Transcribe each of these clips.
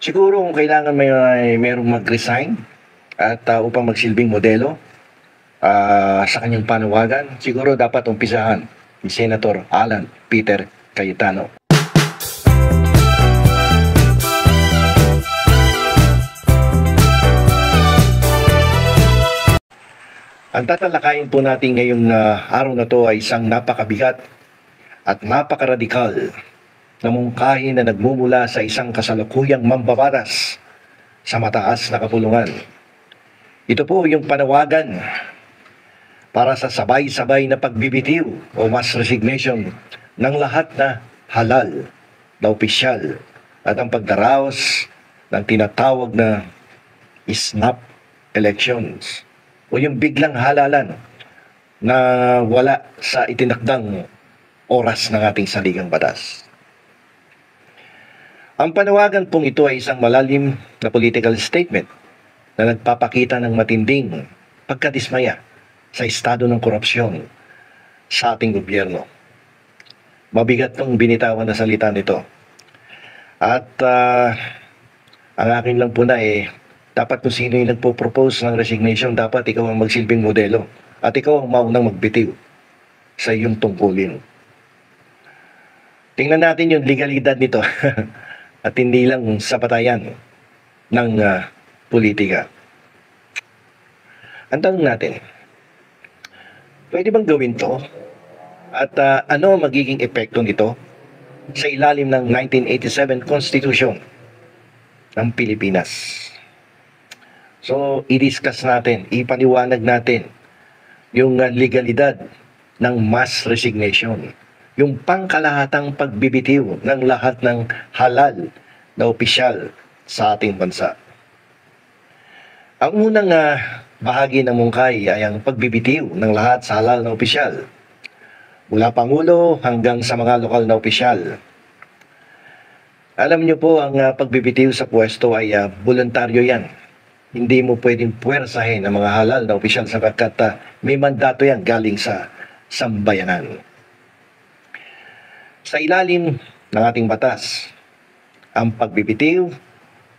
Siguro kung kailangan merong mag-resign at upang magsilbing modelo sa kanyang panawagan, siguro dapat umpisahan ni Senator Alan Peter Cayetano. Ang tatalakayin po natin ngayong araw na to ay isang napakabigat at napakaradikal na mungkahi na nagmumula sa isang kasalukuyang mambabatas sa mataas na kapulungan. Ito po yung panawagan para sa sabay-sabay na pagbibitiw o mass resignation ng lahat na halal na opisyal at ang pagdaraos ng tinatawag na snap elections o yung biglang halalan na wala sa itinakdang oras ng ating saligang batas. Ang panawagan pong ito ay isang malalim na political statement na nagpapakita ng matinding pagkadismaya sa estado ng korupsyon sa ating gobyerno. Mabigat tong binitawan na salita nito. At ang akin lang po na dapat kung sino yung nagpo-propose ng resignation, dapat ikaw ang magsilbing modelo at ikaw ang maunang magbitiw sa iyong tungkulin. Tingnan natin yung legalidad nito at hindi lang sa patayan ng politika. Ang tanong natin, pwede bang gawin to? At ano magiging epekto nito sa ilalim ng 1987 Constitution ng Pilipinas? So, i-discuss natin, ipaliwanag natin yung legalidad ng mass resignation, yung pangkalahatang pagbibitiw ng lahat ng halal na opisyal sa ating bansa. Ang unang bahagi ng mungkahi ay ang pagbibitiw ng lahat sa halal na opisyal, mula Pangulo hanggang sa mga lokal na opisyal. Alam niyo po, ang pagbibitiw sa pwesto ay voluntaryo yan. Hindi mo pwedeng puwersahin ang mga halal na opisyal sapagkat may mandato yan galing sa sambayanan. Sa ilalim ng ating batas, ang pagbibitiw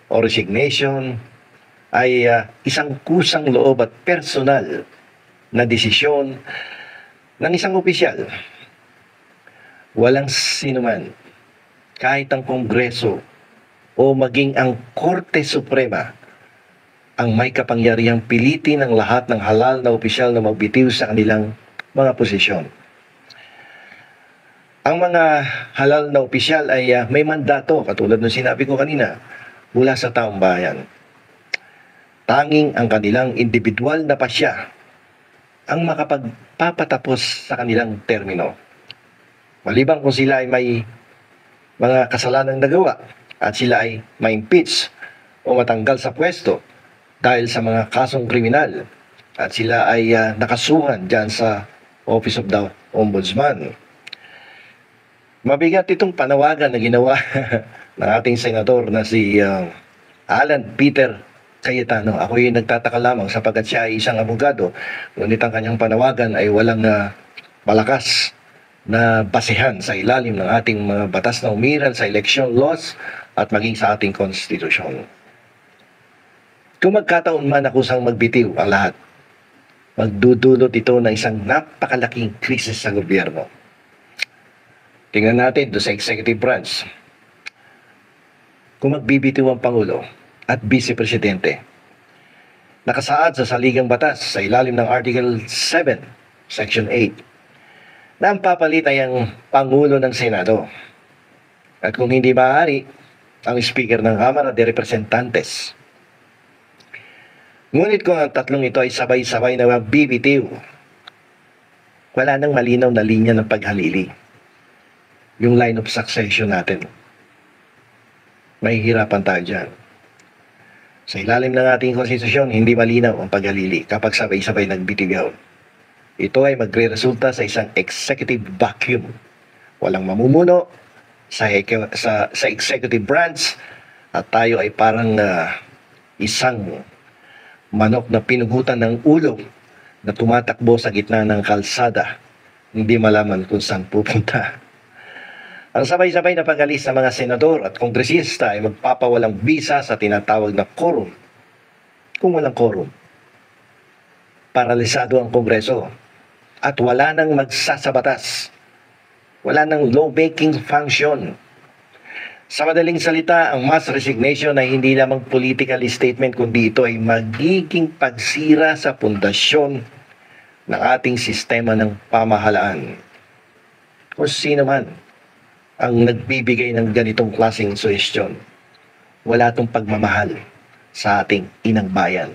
o resignation ay isang kusang loob at personal na desisyon ng isang opisyal. Walang sinuman, kahit ang Kongreso o maging ang Korte Suprema, ang may kapangyarihang pilitin ng lahat ng halal na opisyal na magbitiw sa kanilang mga posisyon. Ang mga halal na opisyal ay may mandato, katulad ng sinabi ko kanina, mula sa taong bayan. Tanging ang kanilang individual na pasya ang makapagpapatapos sa kanilang termino. Maliban kung sila ay may mga kasalanang nagawa at sila ay ma-impeach o matanggal sa pwesto dahil sa mga kasong kriminal at sila ay nakasuhan dyan sa Office of the Ombudsman. Mabigat itong panawagan na ginawa ng ating senador na si Alan Peter Cayetano. Ako yung nagtataka lamang sapagkat siya ay isang abogado, ngunit ang kanyang panawagan ay walang malakas na basehan sa ilalim ng ating mga batas na umiral sa election laws at maging sa ating konstitusyon. Kung magkataon man akusang magbitiw ang lahat, magdudulot ito ng isang napakalaking krisis sa gobyerno. Tingnan natin doon sa executive branch. Kung magbibitiw ang Pangulo at Vice Presidente, nakasaad sa saligang batas sa ilalim ng Article 7, Section 8, na ang papalit ay ang Pangulo ng Senado. At kung hindi maaari, ang Speaker ng Kamara de Representantes. Ngunit kung ang tatlong ito ay sabay-sabay na magbibitiw, wala nang malinaw na linya ng paghalili. Yung line of succession natin. Mahihirapan tayo dyan. Sa ilalim ng ating konstitusyon, hindi malinaw ang paghalili kapag sabay-sabay nagbitigaw. Ito ay magre-resulta sa isang executive vacuum. Walang mamumuno sa executive branch at tayo ay parang isang manok na pinugutan ng ulo na tumatakbo sa gitna ng kalsada, hindi malaman kung saan pupunta. Ang sabay-sabay na pag-alis ng mga senador at kongresista ay magpapawalang bisa sa tinatawag na quorum. Kung walang quorum, paralisado ang Kongreso at wala nang magsasabatas. Wala nang law-making function. Sa madaling salita, ang mass resignation ay hindi lamang political statement kundi ito ay magiging pagsira sa pundasyon ng ating sistema ng pamahalaan. Kung sino man ang nagbibigay ng ganitong klaseng suhestyon, wala itong pagmamahal sa ating inang bayan.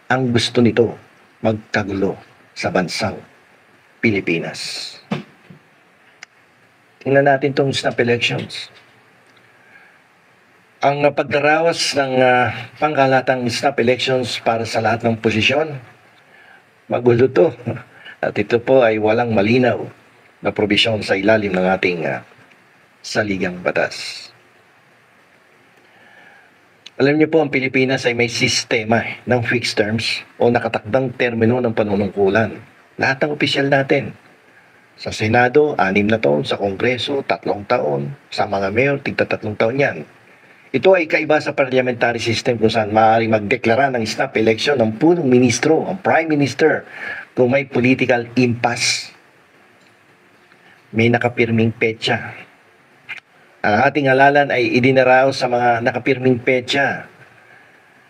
Ang gusto nito, magkagulo sa bansang Pilipinas. Tingnan natin itong snap elections. Ang pagdarawas ng pangkalatang snap elections para sa lahat ng posisyon, magulo to. At ito po ay walang malinaw na probisyon sa ilalim ng ating saligang batas. Alam niyo po, ang Pilipinas ay may sistema ng fixed terms o nakatakdang termino ng panunungkulan. Lahat ng opisyal natin. Sa Senado, 6 na taon. Sa Kongreso, 3 taon. Sa mga mayor, tigta-3 taon yan. Ito ay kaiba sa parliamentary system kung saan maaaring magdeklara ng snap election ng punong ministro, ang prime minister, kung may political impasse. May nakapirming petsa. Ang ating halalan ay idinaraos sa mga nakapirming petsa.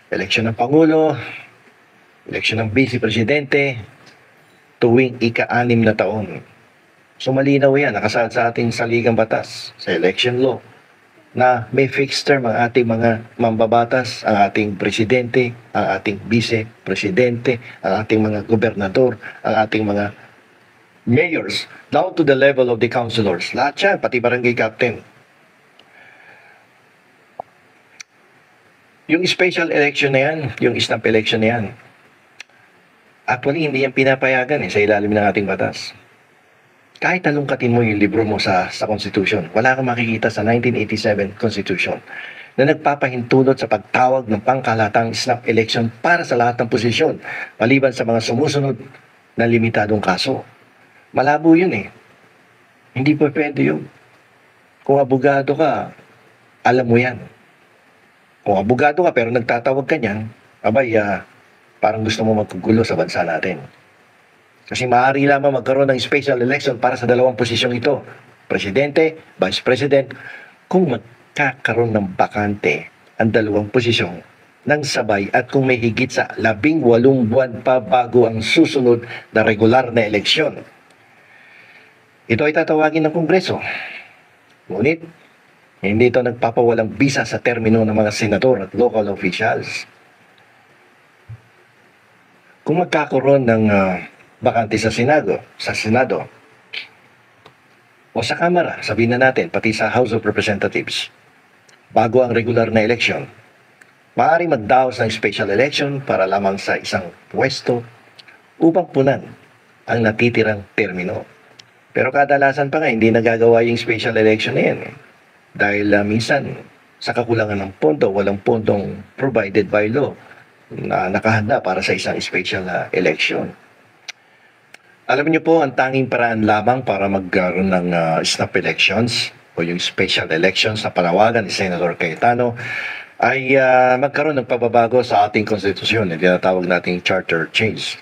Eleksyon ng Pangulo, eleksyon ng Vice Presidente, tuwing ika-6 na taon. So malinaw yan, nakasaad sa ating saligang batas, sa election law, na may fixed term ang ating mga mambabatas, ang ating presidente, ang ating vice-presidente, ang ating mga gobernador, ang ating mga mayors, down to the level of the councilors. Lahat yan, pati barangay captain. Yung special election na yan, yung snap election na yan, actually hindi yan pinapayagan sa ilalim ng ating batas. Kahit talungkatin mo yung libro mo sa Constitution, wala kang makikita sa 1987 Constitution na nagpapahintulot sa pagtawag ng pangkalatang snap election para sa lahat ng posisyon, maliban sa mga sumusunod na limitadong kaso. Malabo yun eh. Hindi pa pwede yun. Kung abogado ka, alam mo yan. Kung abogado ka pero nagtatawag ka niyan, abay, parang gusto mo magkagulo sa bansa natin. Kasi maaari lamang magkaroon ng special election para sa dalawang posisyong ito, Presidente, Vice President, kung magkakaroon ng bakante ang dalawang posisyon ng sabay at kung may higit sa 18 buwan pa bago ang susunod na regular na eleksyon. Ito ay tatawagin ng Kongreso. Ngunit, hindi ito nagpapawalang bisa sa termino ng mga senador at local officials. Kung magkakaroon ng bakante sa Senado, o sa Kamara, sabihin na natin, pati sa House of Representatives, bago ang regular na election, maaaring magdaos ng special election para lamang sa isang pwesto upang punan ang natitirang termino. Pero kadalasan pa nga, hindi nagagawa yung special election na yan. Dahil minsan, sa kakulangan ng pondo, walang pondong provided by law na nakahanda para sa isang special election. Alam niyo po, ang tanging paraan lamang para magkaroon ng snap elections o yung special elections sa panawagan ni Senator Cayetano ay magkaroon ng pagbabago sa ating konstitusyon, na tinatawag nating charter change,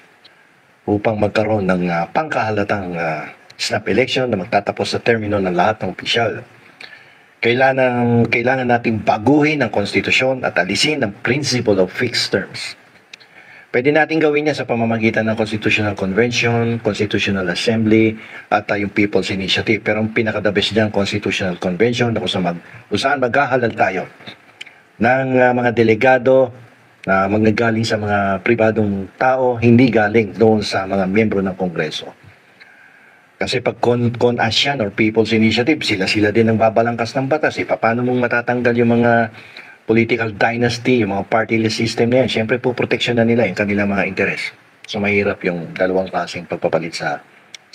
upang magkaroon ng pangkahalatang snap election na magtatapos sa termino ng lahat ng opisyal. Kailangan nating baguhin ang konstitusyon at alisin ang principle of fixed terms. Pwede natin gawin yan sa pamamagitan ng Constitutional Convention, Constitutional Assembly, at yung People's Initiative. Pero ang pinaka-the best dyan, Constitutional Convention, na kung saan maghahalal tayo ng mga delegado na manggagaling sa mga pribadong tao, hindi galing doon sa mga miyembro ng Kongreso. Kasi pag CONAS or People's Initiative, sila din ang babalangkas ng batas. Paano mong matatanggal yung mga political dynasty, yung mga party-list system na yan? Siyempre po, protection na nila yung kanilang mga interes. So mahirap yung dalawang klaseng pagpapalit sa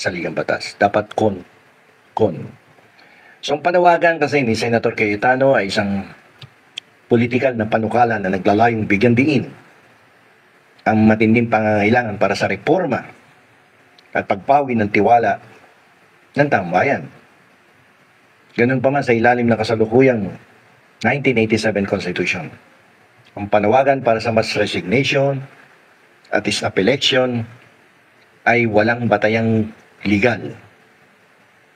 ligang batas. Dapat con. So ang panawagan kasi ni Senator Cayetano ay isang political na panukala na naglalayong bigyan diin ang matinding pangangailangan para sa reforma at pagpawi ng tiwala ng taong bayan. Ganun pa man sa ilalim ng kasalukuyang 1987 Constitution. Ang panawagan para sa mass resignation at snap election ay walang batayang legal.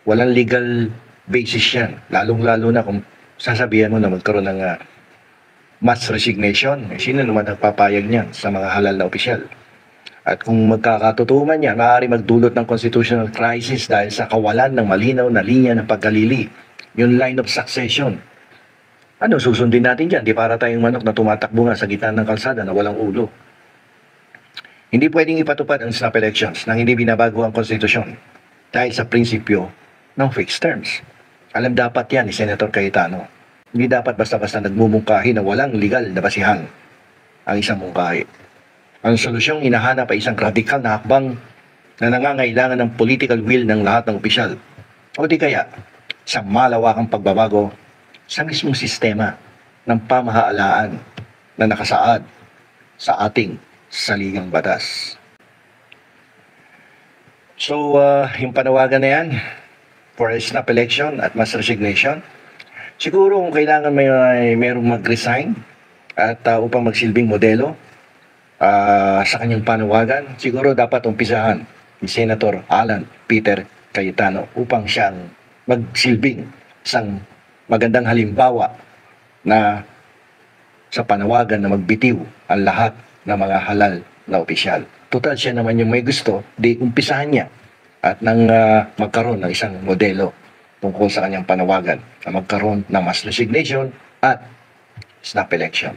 Walang legal basis yan. Lalong-lalo na kung sasabihan mo na magkaroon ng mass resignation. Sino naman nagpapayag niyan sa mga halal na opisyal? At kung magkakatotoo man yan, maaari magdulot ng constitutional crisis dahil sa kawalan ng malinaw na linya ng pagkalili. Yung line of succession. Ano susundin natin dyan? Di para tayong manok na tumatakbo nga sa gitna ng kalsada na walang ulo. Hindi pwedeng ipatupad ang snap elections nang hindi binabago ang konstitusyon dahil sa prinsipyo ng fixed terms. Alam dapat yan ni Senator Cayetano. Hindi dapat basta-basta nagmumungkahi na walang legal na basihan ang isang mungkahi. Ang solusyong hinahanap ay isang radikal na hakbang na nangangailangan ng political will ng lahat ng opisyal. O di kaya, sa malawakang pagbabago sa mismong sistema ng pamahalaan na nakasaad sa ating saligang batas. So, yung panawagan na yan for a snap election at mass resignation, siguro kung kailangan mayroong mag-resign at upang magsilbing modelo sa kanyang panawagan, siguro dapat umpisahan ni Senator Alan Peter Cayetano upang siyang magsilbing isang magandang halimbawa na sa panawagan na magbitiw ang lahat ng mga halal na opisyal. Total siya naman yung may gusto, di umpisahan niya at nang magkaroon ng isang modelo tungkol sa kanyang panawagan na magkaroon ng mass resignation at snap election.